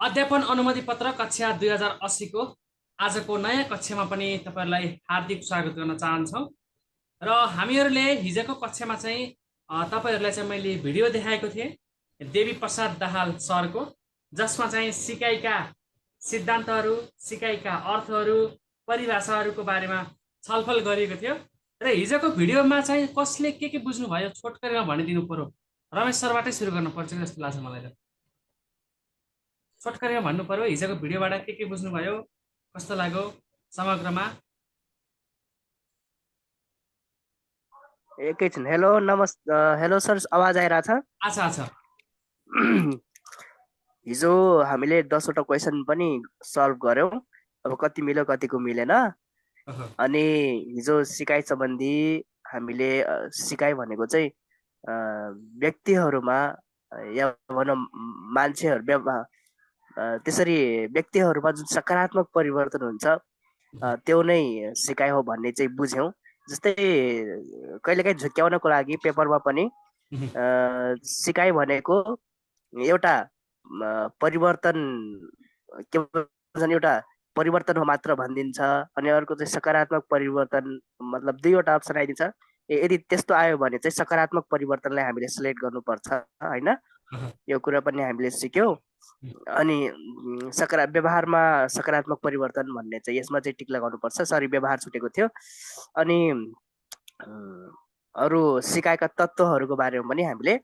अध्यापन अनुमति पत्र कक्षा 2080 को आजको नयाँ कक्षामा पनि तपाईँहरूलाई हार्दिक स्वागत गर्न चाहन्छौँ। र हामीहरूले हिजोको कक्षामा चाहिँ तपाईँहरूलाई चाहिँ मैले भिडियो देखाएको थिएँ देवी प्रसाद दाहाल सरको, जसमा चाहिँ सिकाइका सिद्धान्तहरू, सिकाइका अर्थहरू, परिभाषाहरूको बारेमा छलफल गरिएको थियो। र हिजोको भिडियोमा चाहिँ कसले के बुझ्नुभयो छोटकरीमा भनिदिनु पर्यो। रमेश सरबाटै सुरु गर्नुपर्छ जस्तो लाग्छ मलाई त। छोटकरीमा भन्नु पर्यो हिजोको भिडियोबाट के बुझ्नुभयो, कस्तो लाग्यो समग्रमा। एकैछिन। हेलो सर, आवाज आइरहेछ? आच्छा आच्छा। हिजो हामीले 10वटा क्वेसन पनि सल्भ गर्यौँ। अब कति मिल्यो कतिको मिलेन। अनि हिजो सिकाइ सम्बन्धी हामीले सिकाइ भनेको चाहिँ व्यक्तिहरूमा या भनौँ मान्छेहरू त्यसरी व्यक्तिहरूमा जुन सकारात्मक परिवर्तन हुन्छ त्यो नै सिकाइ हो भन्ने चाहिँ बुझ्यौँ। जस्तै कहिलेकाहीँ झुक्क्याउनको लागि पेपरमा पनि सिकाइ भनेको एउटा परिवर्तन के भन्छ, एउटा परिवर्तन हो मात्र भनिदिन्छ। अनि अर्को चाहिँ सकारात्मक परिवर्तन, मतलब दुईवटा अप्सन आइदिन्छ। यदि त्यस्तो आयो भने चाहिँ सकारात्मक परिवर्तनलाई हामीले सिलेक्ट गर्नुपर्छ होइन। यो कुरा पनि हामीले सिक्यौँ। अनि व्यवहारमा सकारात्मक परिवर्तन भन्ने चाहिँ यसमा चाहिँ टिक लगाउनुपर्छ। सरी, व्यवहार छुटेको थियो। अनि अरू सिकाइका तत्त्वहरूको बारेमा पनि हामीले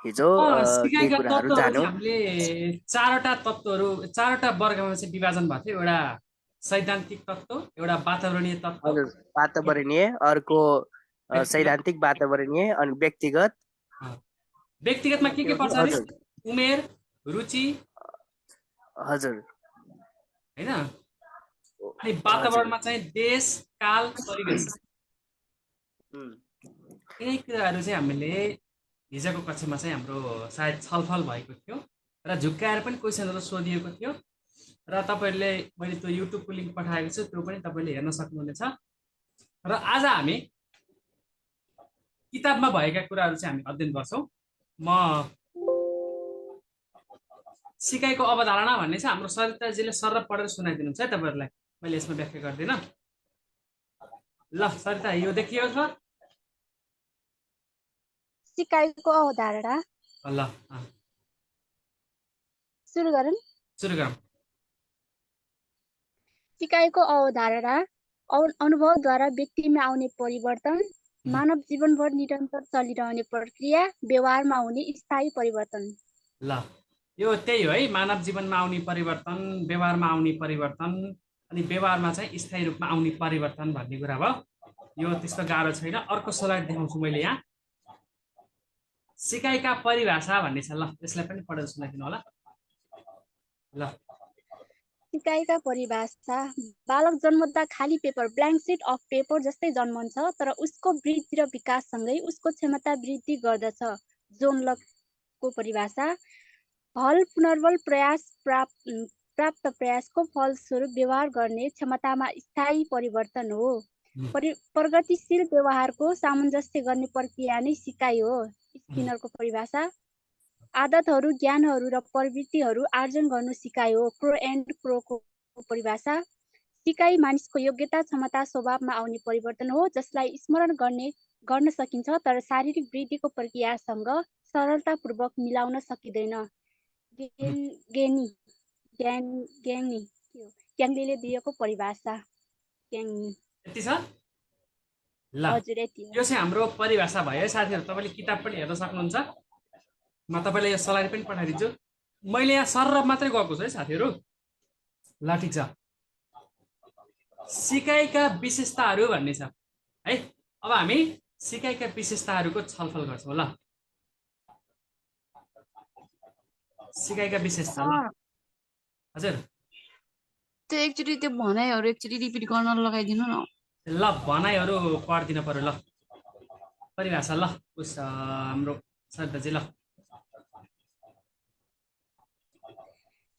हिजो केही सिकाइका कुराहरू तत्त्वहरू चाहिँ जान्यौँ। हामीले चारवटा वर्गमा चाहिँ विभाजन भएको थियो। एउटा सैद्धान्तिक तत्त्व, एउटा वातावरणीय तत्त्व, हजुर, वातावरणीय, अर्को सैद्धान्तिक, वातावरणीय, अनि व्यक्तिगत। व्यक्तिगतमा के पर्छ अरे? हजुर उमेर, रुचि, हजुर होइन। अनि वातावरणमा चाहिँ देश, काल, परिवेश। यिनै कुराहरू चाहिँ हामीले हिजोको कक्षामा चाहिँ हाम्रो सायद छलफल भएको थियो र झुक्काएर पनि क्वेसनहरू सोधिएको थियो। र तपाईँहरूले मैले त्यो युट्युबको लिङ्क पठाएको छु, त्यो पनि तपाईँले हेर्न सक्नुहुनेछ। र आज हामी किताबमा भएका कुराहरू चाहिँ हामी अध्ययन गर्छौँ। म सिकाइको अवधारणा भन्ने चाहिँ हाम्रो सरिताजीले सरर पढेर सुनाइदिनुहुन्छ है तपाईँहरूलाई। मैले यसमा व्याख्या गर्दिनँ। ल सरिता, यो देखियो छ सिकाइको अवधारणा। ल सुरु गरौँ। सिकाइको अवधारणा अनुभवद्वारा व्यक्तिमा आउने परिवर्तन, मानव जीवनभर निरन्तर चलिरहने प्रक्रिया, व्यवहारमा हुने स्थायी परिवर्तन। ल यो त्यही हो है, मानव जीवनमा आउने परिवर्तन, व्यवहारमा आउने परिवर्तन, अनि व्यवहारमा चाहिँ स्थायी रूपमा आउने परिवर्तन भन्ने कुरा भयो। यो त्यस्तो गाह्रो छैन। अर्को स्लाइड देखाउँछु मैले यहाँ। सिकाइका परिभाषा भन्ने छ। ल यसलाई पनि पढेर सुनाइदिनु होला। ल सिकाइका परिभाषा: बालक जन्मदा खाली paper, blank sheet of paper जस्तै जन्मन्छ, तर उसको वृद्धि र विकाससँगै उसको क्षमता वृद्धि गर्दछ। जोन लकको परिभाषा: हल पुनर्बल प्रयास प्राप्त प्रयासको फलस्वरूप व्यवहार गर्ने क्षमतामा स्थायी परिवर्तन हो। प्रगतिशील व्यवहारको सामञ्जस्य गर्ने प्रक्रिया नै सिकाइ हो। स्किनरको परिभाषा: आदतहरू, ज्ञानहरू र प्रवृत्तिहरू आर्जन गर्नु सिकाइ हो। क्रो एन्ड क्रोको परिभाषा: सिकाइ मानिसको योग्यता, क्षमता, स्वभावमा आउने परिवर्तन हो जसलाई स्मरण गर्न सकिन्छ तर शारीरिक वृद्धिको प्रक्रियासँग सरलतापूर्वक मिलाउन सकिँदैन। ग्याङ्लीले दिएको परिभाषा। यति छ। ल यो चाहिँ हाम्रो परिभाषा भयो है साथीहरू। तपाईँले किताब पनि हेर्न सक्नुहुन्छ। म तपाईँलाई यो स्लाइड पनि पठाइदिन्छु। मैले यहाँ सरर मात्रै गएको छु है साथीहरू। ल ठिक छ। सिकाइका विशेषताहरू भन्ने छ है। अब हामी सिकाइका विशेषताहरूको छलफल गर्छौँ। ल सिकाइका विशेषता। हजुर त्यो एकचोटि त्यो भनाइहरू एकचोटि रिपिट गर्न लगाइदिनु न। ल भनाइहरू पढ्दिन पर्यो। ल परिभाषा। ल उस हाम्रो सरिताजी। ल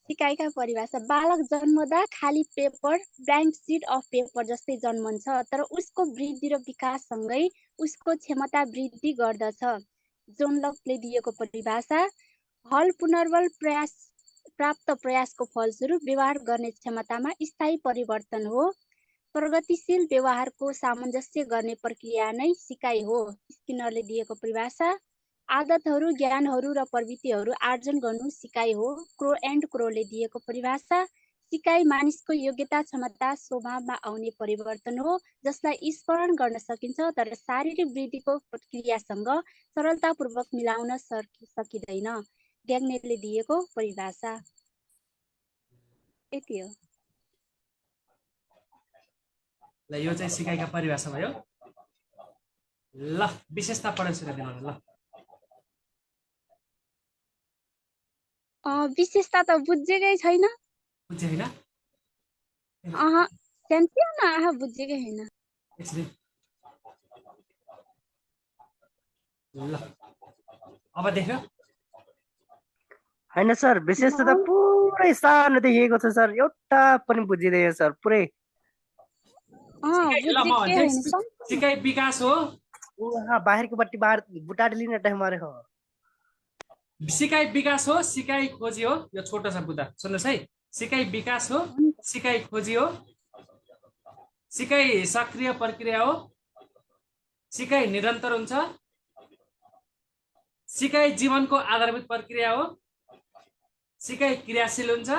सिकाइका परिभाषा: बालक जन्मदा खाली paper, blank sheet of paper जस्तै जन्मन्छ, तर उसको वृद्धि र विकाससँगै उसको क्षमता वृद्धि गर्दछ। जोन लकले दिएको परिभाषा: हल पुनर्बल प्राप्त प्रयासको फलस्वरूप व्यवहार गर्ने क्षमतामा स्थायी परिवर्तन हो। प्रगतिशील व्यवहारको सामञ्जस्य गर्ने प्रक्रिया नै सिकाइ हो। स्किनरले दिएको परिभाषा आदतहरू, ज्ञानहरू र प्रवृत्तिहरू आर्जन गर्नु सिकाइ हो। क्रो एन्ड क्रोले दिएको परिभाषा सिकाइ मानिसको योग्यता, क्षमता, स्वभावमा आउने परिवर्तन हो जसलाई स्मरण गर्न सकिन्छ तर शारीरिक वृद्धिको प्रक्रियासँग सरलतापूर्वक मिलाउन सकिँदैन। ग्याग्नेटले दिएको परिभाषा यति हो। ल यो चाहिँ सिकाइका परिभाषा भयो। ल विशेषता पढेर सुनाइदिनु होला। ल विशेषता त बुझेकै छैन। बुझ्यो होइन? सानो बुझेकै छैन। एकछिन। ल अब देख्यो? होइन सर, विशेषता त पुरै सानो देखिएको छ सर, एउटा पनि बुझिँदैन सर, पुरै। ल म भन्छ सिकाइ विकास हो। वहाँ बाहिरको बट्टी बाहिर बुटाड लिने टाइम मारे हो। सिकाइ विकास हो, सिकाइ खोजी हो। यो छोटो छ बुदा, सुन्नुहोस् है। सिकाइ विकास हो, सिकाइ खोजी हो, सिकाइ सक्रिय प्रक्रिया हो, सिकाइ निरन्तर हुन्छ, सिकाइ जीवनको आधारभूत प्रक्रिया हो, सिकाइ क्रियाशील हुन्छ,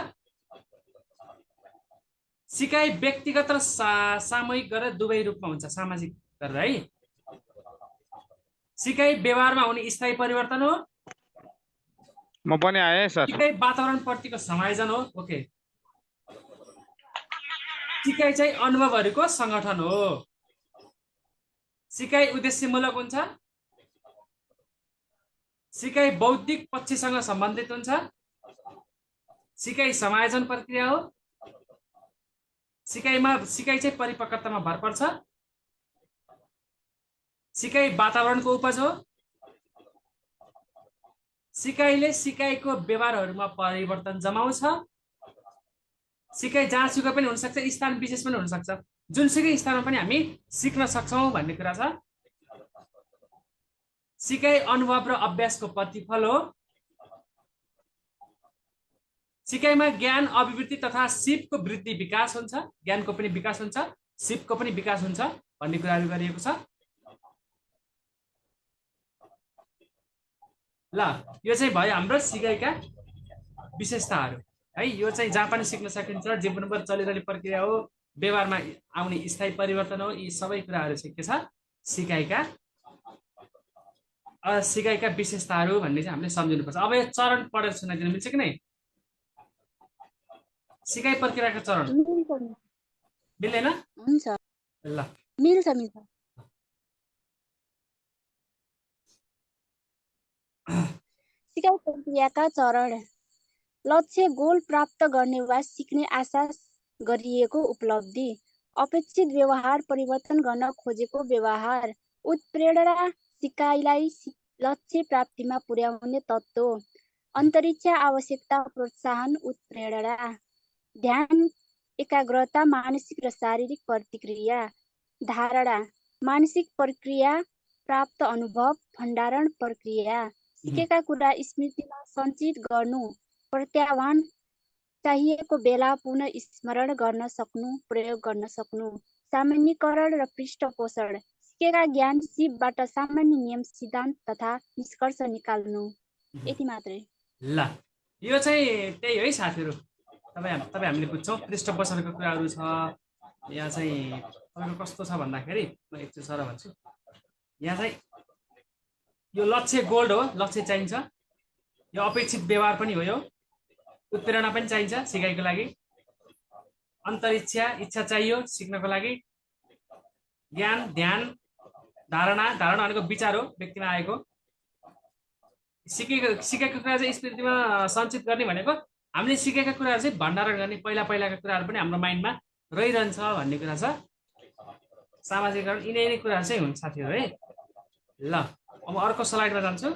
सिकाइ व्यक्तिगत र सामूहिक गरेर दुवै रूपमा हुन्छ, सामाजिक गरेर है। सिकाइ व्यवहारमा हुने स्थायी परिवर्तन हो। म पनि आएँ सर। सिकाइ वातावरणप्रतिको समायोजन हो। ओके। सिकाइ चाहिँ अनुभवहरूको संगठन हो। सिकाइ उद्देश्यमूलक हुन्छ। सिकाइ बौद्धिक पक्षसँग सम्बन्धित हुन्छ। सिकाइ समायोजन प्रक्रिया हो। सिकाइ चाहिँ परिपक्वतामा भर पर्छ। सिकाइ वातावरणको उपज हो। सिकाइले सिकाइको व्यवहारहरूमा परिवर्तन जमाउँछ। सिकाइ जहाँसुकै पनि हुनसक्छ, स्थान विशेष पनि हुनसक्छ, जुनसुकै स्थानमा पनि हामी सिक्न सक्छौँ भन्ने कुरा छ। सिकाइ अनुभव र अभ्यासको प्रतिफल हो। सिकाइमा ज्ञान, अभिवृद्धि तथा सिपको वृद्धि विकास हुन्छ। ज्ञानको पनि विकास हुन्छ, सिपको पनि विकास हुन्छ भन्ने कुराहरू गरिएको छ। ल यो चाहिँ भयो हाम्रो सिकाइका विशेषताहरू है। यो चाहिँ जहाँ पनि सिक्न सकिन्छ, जीवनभर चलिरहने प्रक्रिया हो, व्यवहारमा आउने स्थायी परिवर्तन हो। यी सबै कुराहरू चाहिँ के छ, सिकाइका विशेषताहरू भन्ने चाहिँ हामीले सम्झिनुपर्छ। अब यो चरण पढेर सुनाइदिनु मिल्छ कि नै? सिकाइ प्रक्रियाका चरण मिल्दैन? हुन्छ, ल मिल्छ। सिकाइ प्रक्रियाका चरण: लक्ष्य, गोल प्राप्त गर्ने वा सिक्ने आशा गरिएको उपलब्धि, अपेक्षित व्यवहार परिवर्तन गर्न खोजेको व्यवहार, उत्प्रेरणा, सिकाइलाई लक्ष्य प्राप्तिमा पुर्याउने तत्त्व, अन्तरिक्ष आवश्यकता, प्रोत्साहन, उत्प्रेरणा, ध्यान, एकाग्रता, मानसिक र शारीरिक प्रतिक्रिया, धारणा, मानसिक प्रक्रिया, प्राप्त अनुभव, भण्डारण प्रक्रिया, सिकेका कुरा स्मृतिमा सञ्चित गर्नु, प्रत्याह्वान, चाहिएको बेला पुनः स्मरण गर्न सक्नु, प्रयोग गर्न सक्नु, सामान्यीकरण र पृष्ठपोषण, सिकेका ज्ञान सिपबाट सामान्य नियम, सिद्धान्त तथा निष्कर्ष निकाल्नु। यति मात्रै। ल यो चाहिँ त्यही है साथीहरू, तपाईँ हामीले बुझ्छौँ। पृष्ठपोषणको कुराहरू छ यहाँ चाहिँ। तपाईँको कस्तो छ भन्दाखेरि म एकचोटि सर भन्छु। यहाँ चाहिँ यो लक्ष्य गोल्ड हो, लक्ष्य चाहिन्छ। यो अपेक्षित व्यवहार पनि हो। यो उत्प्रेरणा पनि चाहिन्छ सिकाइको लागि। अन्तरिक्ष इच्छा चाहियो सिक्नको लागि। ज्ञान, ध्यान, धारणा भनेको विचार हो, व्यक्तिमा आएको। सिकेको कुरा चाहिँ स्मृतिमा सञ्चित गर्ने भनेको हामीले सिकेका कुराहरू चाहिँ भण्डारण गर्ने, पहिलाका कुराहरू पनि हाम्रो माइन्डमा रहिरहन्छ भन्ने कुरा छ। सामाजिकरण, यिनै कुराहरू चाहिँ हुन्छ साथीहरू है। ल अब अर्को स्लाइडमा जान्छु।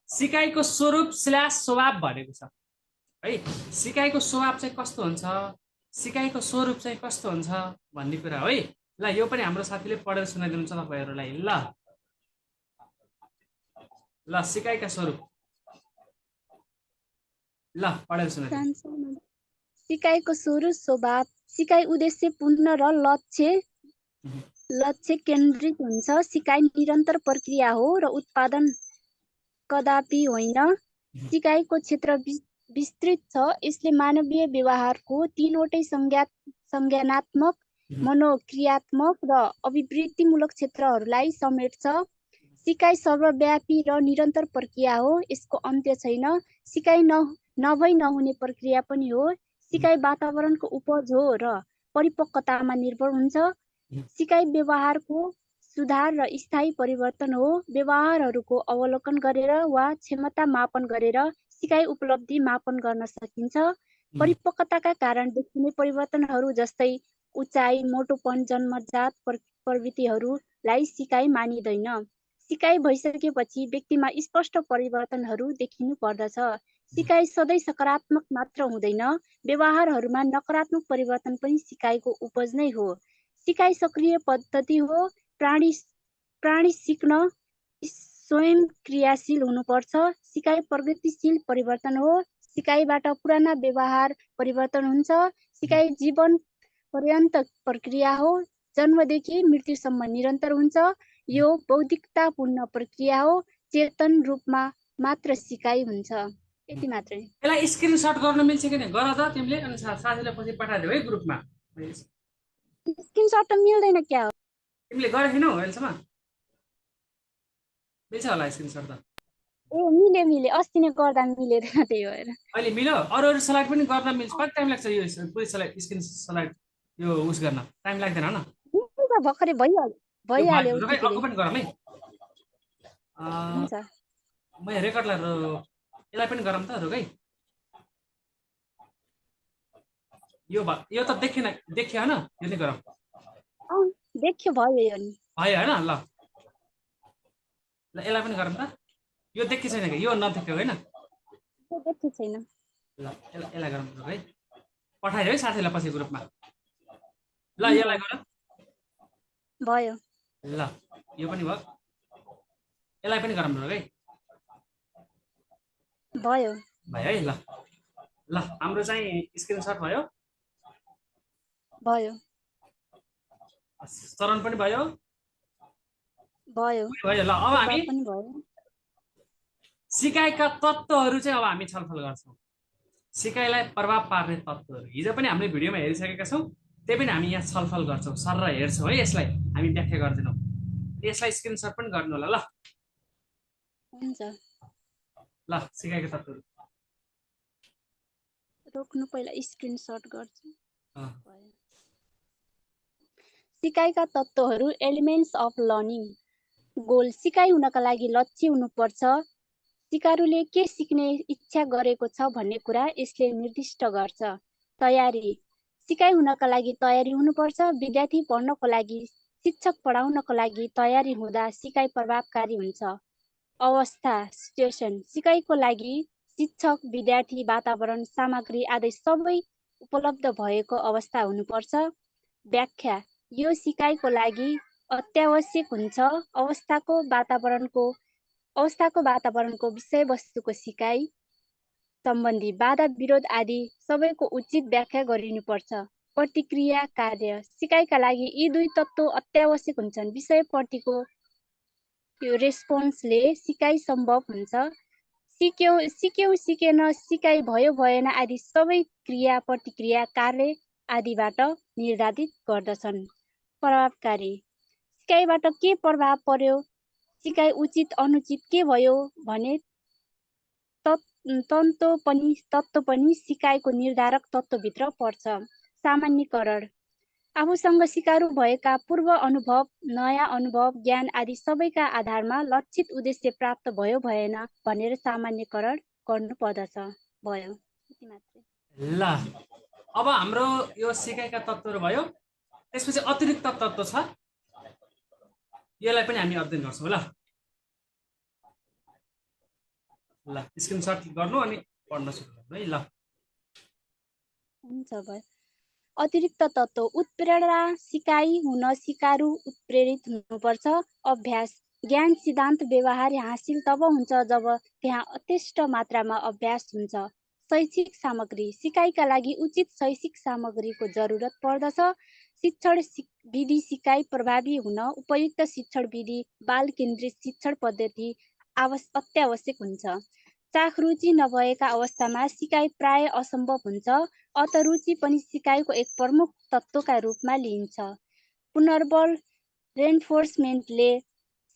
सिकाइको स्वरूप / स्वभाव भनेको छ है। सिकाइको स्वभाव चाहिँ कस्तो हुन्छ, सिकाइको स्वरूप चाहिँ कस्तो हुन्छ भन्ने कुरा हो है। ल यो पनि हाम्रो साथीले पढेर सुनाइदिनुहुन्छ तपाईँहरूलाई। ल सिकाइका स्वरूप ल पढेर सुनाइदिनु। सिकाइको स्वरूप स्वभाव सिकाइ उद्देश्यपूर्ण र लक्ष्य केन्द्रित हुन्छ। सिकाइ निरन्तर प्रक्रिया हो र उत्पादन कदापि होइन। सिकाइको क्षेत्र विस्तृत छ। यसले मानवीय व्यवहारको तीनवटै संज्ञानात्मक, मनोक्रियात्मक र अभिवृद्धिमूलक क्षेत्रहरूलाई समेट्छ। सिकाइ सर्वव्यापी र निरन्तर प्रक्रिया हो। यसको अन्त्य छैन। सिकाइ नभई नहुने प्रक्रिया पनि हो। सिकाइ वातावरणको उपज हो र परिपक्वतामा निर्भर हुन्छ। सिकाइ व्यवहारको सुधार र स्थायी परिवर्तन हो। व्यवहारहरूको अवलोकन गरेर वा क्षमता मापन गरेर सिकाइ उपलब्धि मापन गर्न सकिन्छ। परिपक्वताका कारण देखिने परिवर्तनहरू जस्तै उचाइ, मोटोपन, जन्मजात प्रवृत्तिहरूलाई सिकाइ मानिँदैन। सिकाइ भइसकेपछि व्यक्तिमा स्पष्ट परिवर्तनहरू देखिनु पर्दछ। सिकाइ सधैँ सकारात्मक मात्र हुँदैन। व्यवहारहरूमा नकारात्मक परिवर्तन पनि सिकाइको उपज नै हो। सिकाइ सक्रिय पद्धति हो। प्राणी सिक्न स्वयं क्रियाशील हुनुपर्छ। सिकाइ प्रगतिशील परिवर्तन हो। सिकाइबाट पुराना व्यवहार परिवर्तन हुन्छ। सिकाइ जीवन पर्यन्त प्रक्रिया हो। जन्मदेखि मृत्युसम्म निरन्तर हुन्छ। यो बौद्धिकतापूर्ण प्रक्रिया हो। चेतन रूपमा मात्र सिकाइ हुन्छ। यति मात्रै। यसलाई स्क्रिनसट गर्न मिल्छ कि नै? गर त तिमीले, अनि साथीलाई पछि पठाइदेऊ है ग्रुपमा। स्क्रिनसट त मिल्दैन क्या हो? तिमीले गरेनौ अहिलेसम्म? मिल्छ होला स्क्रिनसट त? ए मिले अस्ति नै गर्दा मिलेन, त्यही भएर। अहिले मिल्यो? अरू स्लाइड पनि गर्न मिल्छ। कति टाइम लाग्छ यो पुरै स्लाइड स्लाइड यो उस गर्न? टाइम लाग्दैन न? भर्खरै भइहाल्यो अर्को पनि गरौँ है। हुन्छ। म रेकर्डलाई यसलाई पनि गरौँ त रुकै। यो त देखियो होइन? यो नै गरौँ। देखियो, भयो यो नि। भयो होइन? ल यसलाई पनि गरौँ त। यो देखि छैन कि? यो नदेख्यो होइन? देखि छैन। ल यसलाई गरौँ है। पठाइदियो है साथीलाई पछि ग्रुपमा। ल यसलाई गरौँ। भयो। ल यो पनि भयो। यसलाई पनि गरौँ है। भयो है। ल ल हाम्रो चाहिँ स्क्रिनसट भयो। चरण पनि भयो। ल अब हामी सिकाइका तत्त्वहरू चाहिँ अब हामी छलफल गर्छौँ। सिकाइलाई प्रभाव पार्ने तत्त्वहरू हिजो पनि हामीले भिडियोमा हेरिसकेका छौँ। त्यही पनि हामी यहाँ छलफल गर्छौँ, सर हेर्छौँ है। यसलाई हामी व्याख्या गर्दैनौँ। यसलाई स्क्रिनसट पनि गर्नु होला। ल हुन्छ। ल सिकाइका तत्त्वहरू रोक्नु, पहिला स्क्रिनसट गर्छु। सिकाइका तत्त्वहरू एलिमेन्ट्स अफ लर्निङ। गोल, सिकाइ हुनका लागि लक्ष्य हुनुपर्छ। सिकारुले के सिक्ने इच्छा गरेको छ भन्ने कुरा यसले निर्दिष्ट गर्छ। तयारी, सिकाइ हुनका लागि तयारी हुनुपर्छ। विद्यार्थी पढ्नको लागि, शिक्षक पढाउनको लागि तयारी हुँदा सिकाइ प्रभावकारी हुन्छ। अवस्था, सिचुएसन, सिकाइको लागि शिक्षक, विद्यार्थी, वातावरण, सामग्री आदि सबै उपलब्ध भएको अवस्था हुनुपर्छ। व्याख्या, यो सिकाइको लागि अत्यावश्यक हुन्छ। अवस्थाको वातावरणको विषयवस्तुको सिकाइ सम्बन्धी बाधा विरोध आदि सबैको उचित व्याख्या गरिनुपर्छ। प्रतिक्रिया कार्य, सिकाइका लागि यी दुई तत्त्व अत्यावश्यक हुन्छन्। विषयप्रतिको रेस्पोन्सले सिकाइ सम्भव हुन्छ। सिक्यो सिकेन, सिकाइ भयो भएन आदि सबै क्रिया, प्रतिक्रिया, कार्य आदिबाट निर्धारित गर्दछन्। प्रभावकारी, सिकाइबाट के प्रभाव पर्यो, सिकाइ उचित अनुचित के भयो भने तत्त्व पनि सिकाइको निर्धारक तत्त्वभित्र पर्छ। सामान्यीकरण, आफूसँग सिकारु भएका पूर्व अनुभव, नयाँ अनुभव, ज्ञान आदि सबैका आधारमा लक्षित उद्देश्य प्राप्त भयो भएन भनेर सामान्यीकरण गर्नु पर्दछ। भयो, यति मात्रै। ल अब हाम्रो यो सिकाइका तत्त्वहरू भयो। त्यसपछि अतिरिक्त तत्त्व छ, यसलाई पनि हामी अध्ययन गर्छौँ। ल स्क्रिनसट गर्नु अनि पढ्न सुरु गर्नु है। ल हुन्छ, भयो। अतिरिक्त तत्त्व, उत्प्रेरणा, सिकाइ हुन सिकारु उत्प्रेरित हुनुपर्छ। अभ्यास, ज्ञान, सिद्धान्त, व्यवहार हासिल तब हुन्छ जब त्यहाँ यथेष्ट मात्रामा अभ्यास हुन्छ। शैक्षिक सामग्री सिकाइका लागि उचित शैक्षिक सामग्रीको जरुरत पर्दछ। शिक्षण विधि सिकाइ प्रभावी हुन उपयुक्त शिक्षण विधि बाल केन्द्रित शिक्षण पद्धति अत्यावश्यक हुन्छ। चाख रुचि नभएका अवस्थामा सिकाइ प्राय असम्भव हुन्छ। अत रुचि पनि सिकाइको एक प्रमुख तत्त्वका रूपमा लिइन्छ। पुनर्बल रेन्फोर्समेन्टले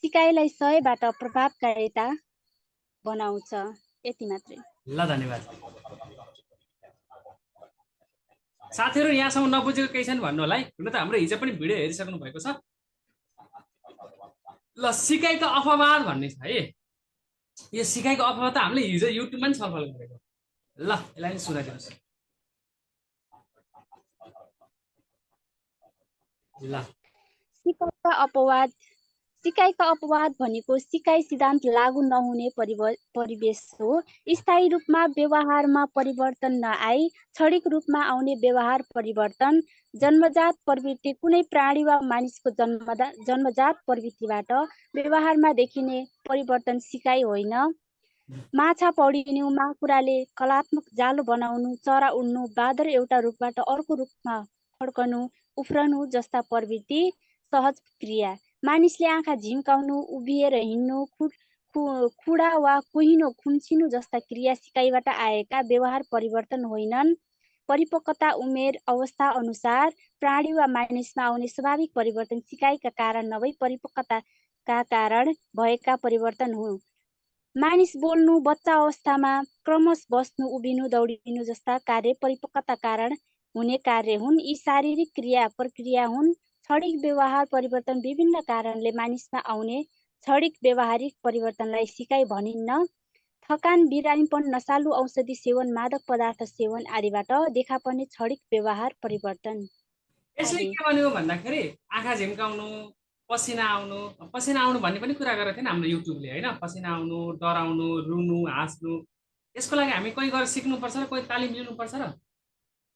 सिकाइलाई सयबाट प्रभावकारिता बनाउँछ। यति मात्रै। ल धन्यवाद साथीहरू। यहाँसम्म नबुझेको केही छैन भन्नु होला है। हुन त हाम्रो हिजो पनि भिडियो हेरिसक्नु भएको छ। ल सिकाइको अपवाद भन्ने छ है। यो सिकाइको अपवाद त हामीले हिजो युट्युबमा पनि छलफल गरेको। ल यसलाई नि सुनाइदिनुहोस्। ल सिकाइका अपवाद भनेको सिकाइ सिद्धान्त लागू नहुने परिवेश हो। स्थायी रूपमा व्यवहारमा परिवर्तन नआई क्षणिक रूपमा आउने व्यवहार परिवर्तन। जन्मजात प्रवृत्ति कुनै प्राणी वा मानिसको जन्मजात प्रवृत्तिबाट व्यवहारमा देखिने परिवर्तन सिकाइ होइन। माछा पौडिनु, माकुराले कलात्मक जालो बनाउनु, चरा उड्नु, बाँदर एउटा रूपबाट अर्को रूपमा फर्कनु, उफ्रनु जस्ता प्रवृत्ति सहज क्रिया। मानिसले आँखा झिम्काउनु, उभिएर हिँड्नु, खुडा वा कुहिनो खुम्चिनु जस्ता क्रिया सिकाइबाट आएका व्यवहार परिवर्तन होइनन्। परिपक्वता उमेर अवस्था अनुसार प्राणी वा मानिसमा आउने स्वाभाविक परिवर्तन सिकाइका कारण नभई परिपक्वताका कारण भएका परिवर्तन हो। मानिस बोल्नु, बच्चा अवस्थामा क्रमश बस्नु, उभिनु, दौडिनु जस्ता कार्य परिपक्वता कारण हुने कार्य हुन्। यी शारीरिक क्रिया प्रक्रिया हुन्। क्षणिक व्यवहार परिवर्तन विभिन्न कारणले मानिसमा आउने क्षणिक व्यवहारिक परिवर्तनलाई सिकाइ भनिन्न। थकान, बिरामीपन, नशालु औषधि सेवन, मादक पदार्थ सेवन आदिबाट देखा पर्ने क्षणिक व्यवहार परिवर्तन। यसले के भन्यो भन्दाखेरि आँखा झिम्काउनु, पसिना आउनु भन्ने पनि कुरा गरेको थिएन हाम्रो युट्युबले होइन। पसिना आउनु, डराउनु, रुनु, हाँस्नु, यसको लागि हामी कोही गएर सिक्नुपर्छ र कोही तालिम लिनुपर्छ र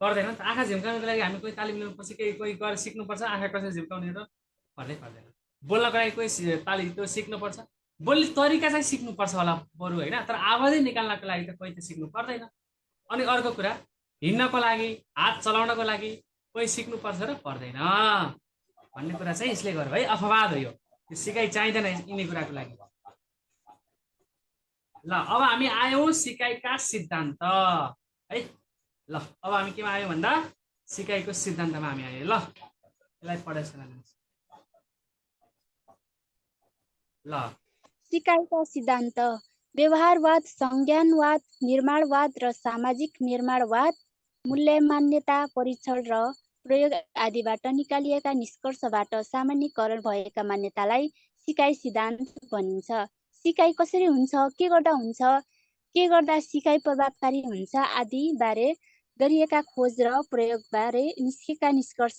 पर्दैन। आँखा झिम्काउनुको लागि हामी कोही तालिम लिनुपर्छ, कोही गएर सिक्नुपर्छ आँखा कसरी झिम्काउने र पर्दैन। बोल्नको लागि कोही तालिम त्यो सिक्नुपर्छ, बोल्ने तरिका चाहिँ सिक्नुपर्छ होला बरु होइन। तर आवाजै निकाल्नको लागि त कोही त सिक्नु पर्दैन। अनि अर्को कुरा, हिँड्नको लागि, हात चलाउनको लागि कोही सिक्नुपर्छ र पर्दैन भन्ने कुरा चाहिँ यसले गर्यो है। अपवाद हो यो सिकाइ चाहिँदैन यिनी कुराको लागि। ल अब हामी आयौँ सिकाइका सिद्धान्त है। ल अब हामी केमा आयौँ भन्दा सिकाइको सिद्धान्तमा हामी आयौँ। ल यसलाई पढेर सुनाइदिनुहोस्। ल सिकाइका सिद्धान्त व्यवहारवाद, संज्ञानवाद, निर्माणवाद र सामाजिक निर्माणवाद, मूल्य, मान्यता, परीक्षण र प्रयोग आदिबाट निकालिएका निष्कर्षबाट सामान्यीकरण भएका मान्यतालाई सिकाइ सिद्धान्त भनिन्छ। सिकाइ कसरी हुन्छ, के गर्दा हुन्छ, के गर्दा सिकाइ प्रभावकारी हुन्छ आदि बारे गरिएका खोज र प्रयोगबारे निस्केका निष्कर्ष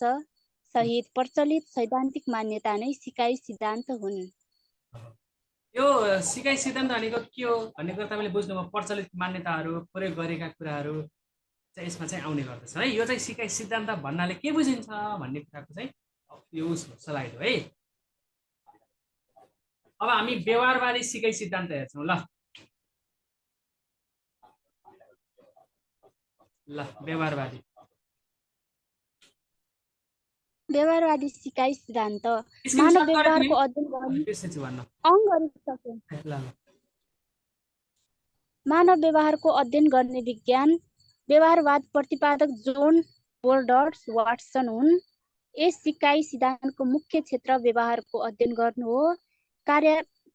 सहित प्रचलित सैद्धान्तिक मान्यता नै सिकाइ सिद्धान्त हुन्। यो सिकाइ सिद्धान्त भनेको के हो भन्ने कुरा तपाईँले बुझ्नुभयो। प्रचलित मान्यताहरू, प्रयोग गरेका कुराहरू चाहिँ यसमा चाहिँ आउने गर्दछ है। यो चाहिँ सिकाइ सिद्धान्त भन्नाले के बुझिन्छ भन्ने कुराको चाहिँ यो स्लाइड हो है। अब हामी व्यवहारवादी सिकाइ सिद्धान्त हेर्छौँ। ल व्यवहारवादी सिकाइ सिद्धान्त मानव व्यवहारको अध्ययन गर्ने मानव व्यवहारको अध्ययन गर्ने विज्ञान। व्यवहारवाद प्रतिपादक जोन बोर्डर्स वाटसन हुन्। यस सिकाइ सिद्धान्तको मुख्य क्षेत्र व्यवहारको अध्ययन गर्नु हो।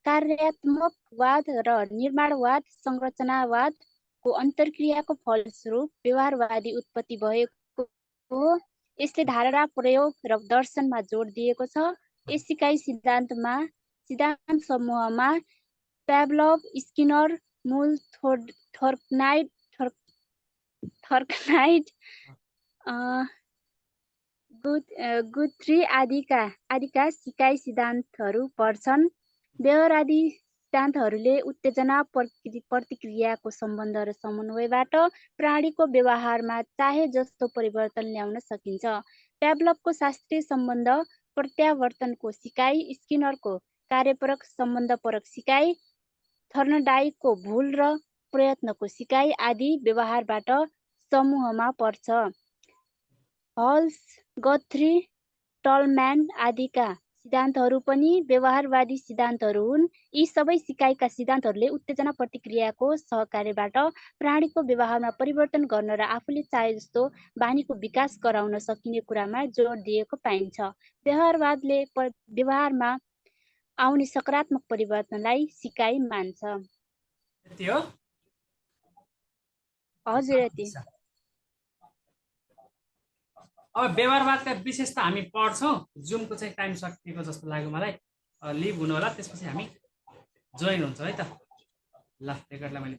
कार्यात्मकवाद र निर्माणवाद, संरचनावादको अन्तर्क्रियाको फलस्वरूप व्यवहारवादी उत्पत्ति भएको हो। यसले धारणा, प्रयोग र दर्शनमा जोड दिएको छ। यस सिकाइ सिद्धान्त समूहमा प्याभलोभ, स्किनर, मूल, थर्कनाइट, गुथ्री आदिका सिकाइ सिद्धान्तहरू पर्छन्। व्यवहारवादी सिद्धान्तहरूले उत्तेजना प्रतिक्रियाको सम्बन्ध र समन्वयबाट प्राणीको व्यवहारमा चाहे जस्तो परिवर्तन ल्याउन सकिन्छ। प्याभलोभको शास्त्रीय सम्बन्ध प्रत्यावर्तनको सिकाइ, स्किनरको कार्यपरक सम्बन्धपरक सिकाइ, थर्नडाइकको भूल र प्रयत्नको सिकाइ आदि व्यवहारबाट समूहमा पर्छ। हल्स, गथ्री, टलम्यान आदिका सिद्धान्तहरू पनि व्यवहारवादी सिद्धान्तहरू हुन्। यी सबै सिकाइका सिद्धान्तहरूले उत्तेजना प्रतिक्रियाको सहकार्यबाट प्राणीको व्यवहारमा परिवर्तन गर्न र आफूले चाहे जस्तो बानीको विकास गराउन सकिने कुरामा जोड दिएको पाइन्छ। व्यवहारवादले व्यवहारमा आउने सकारात्मक परिवर्तनलाई सिकाइ मान्छ। यति हो। हजुर यति। अब व्यवहारवादका विशेषता हामी पढ्छौँ। जुमको चाहिँ टाइम सकिएको जस्तो लाग्यो मलाई। लिभ हुनु होला, त्यसपछि हामी जोइन हुन्छ है त। ल रेकर्डलाई मैले